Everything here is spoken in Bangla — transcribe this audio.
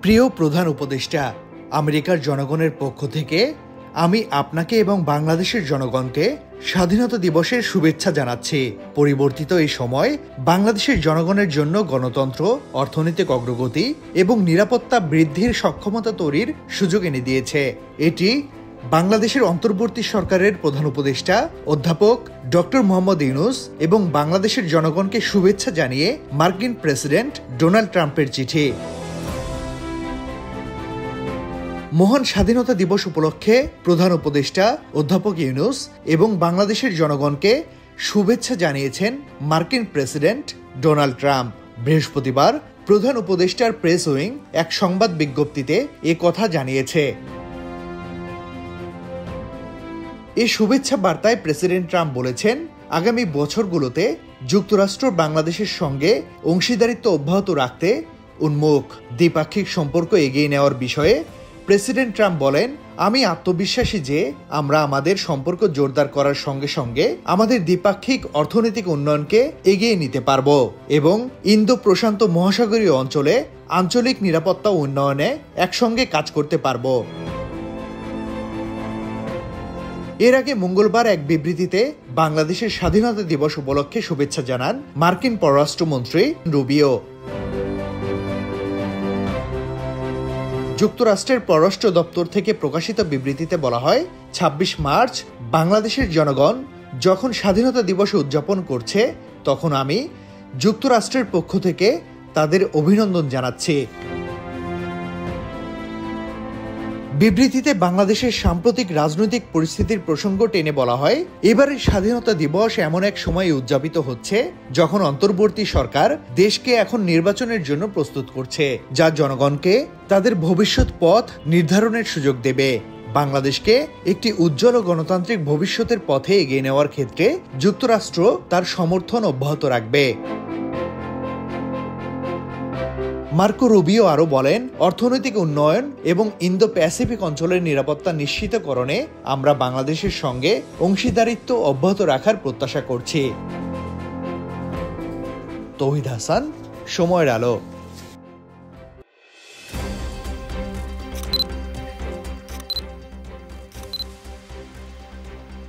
প্রিয় প্রধান উপদেষ্টা, আমেরিকার জনগণের পক্ষ থেকে আমি আপনাকে এবং বাংলাদেশের জনগণকে স্বাধীনতা দিবসের শুভেচ্ছা জানাচ্ছি। পরিবর্তিত এই সময় বাংলাদেশের জনগণের জন্য গণতন্ত্র, অর্থনৈতিক অগ্রগতি এবং নিরাপত্তা বৃদ্ধির সক্ষমতা তৈরির সুযোগ এনে দিয়েছে। এটি বাংলাদেশের অন্তর্বর্তী সরকারের প্রধান উপদেষ্টা অধ্যাপক ডক্টর মোহাম্মদ ইউনূস এবং বাংলাদেশের জনগণকে শুভেচ্ছা জানিয়ে মার্কিন প্রেসিডেন্ট ডোনাল্ড ট্রাম্পের চিঠি। মহান স্বাধীনতা দিবস উপলক্ষে প্রধান উপদেষ্টা অধ্যাপক ইউনূস এবং বাংলাদেশের জনগণকে শুভেচ্ছা জানিয়েছেন মার্কিন প্রেসিডেন্ট ডোনাল্ড ট্রাম্প। বৃহস্পতিবার প্রধান উপদেষ্টার প্রেস উইং এক সংবাদ বিজ্ঞপ্তিতে এ কথা জানিয়েছে। এই শুভেচ্ছা বার্তায় প্রেসিডেন্ট ট্রাম্প বলেছেন, আগামী বছরগুলোতে যুক্তরাষ্ট্র বাংলাদেশের সঙ্গে অংশীদারিত্ব অব্যাহত রাখতে উন্মুখ। দ্বিপাক্ষিক সম্পর্ক এগিয়ে নেওয়ার বিষয়ে প্রেসিডেন্ট ট্রাম্প বলেন, আমি আত্মবিশ্বাসী যে আমরা আমাদের সম্পর্ক জোরদার করার সঙ্গে সঙ্গে আমাদের দ্বিপাক্ষিক অর্থনৈতিক উন্নয়নকে এগিয়ে নিতে পারব এবং ইন্দো প্রশান্ত মহাসাগরীয় অঞ্চলে আঞ্চলিক নিরাপত্তা উন্নয়নে একসঙ্গে কাজ করতে পারব। এর আগে মঙ্গলবার এক বিবৃতিতে বাংলাদেশের স্বাধীনতা দিবস উপলক্ষে শুভেচ্ছা জানান মার্কিন পররাষ্ট্রমন্ত্রী রুবিও। যুক্তরাষ্ট্রের পররাষ্ট্র দপ্তর থেকে প্রকাশিত বিবৃতিতে বলা হয়, ২৬ মার্চ বাংলাদেশের জনগণ যখন স্বাধীনতা দিবস উদযাপন করছে, তখন আমি যুক্তরাষ্ট্রের পক্ষ থেকে তাদের অভিনন্দন জানাচ্ছি। বিবৃতিতে বাংলাদেশের সাম্প্রতিক রাজনৈতিক পরিস্থিতির প্রসঙ্গ টেনে বলা হয়, এবারের স্বাধীনতা দিবস এমন এক সময় উদযাপিত হচ্ছে যখন অন্তর্বর্তী সরকার দেশকে এখন নির্বাচনের জন্য প্রস্তুত করছে, যা জনগণকে তাদের ভবিষ্যৎ পথ নির্ধারণের সুযোগ দেবে। বাংলাদেশকে একটি উজ্জ্বল ও গণতান্ত্রিক ভবিষ্যতের পথে এগিয়ে নেওয়ার ক্ষেত্রে যুক্তরাষ্ট্র তার সমর্থন অব্যাহত রাখবে। মার্কো রুবিও আরও বলেন, অর্থনৈতিক উন্নয়ন এবং ইন্দো প্যাসিফিক অঞ্চলের নিরাপত্তা নিশ্চিতকরণে আমরা বাংলাদেশের সঙ্গে অংশীদারিত্ব অব্যাহত রাখার প্রত্যাশা করছি। তৌহিদ হাসান, সময়ের আলো।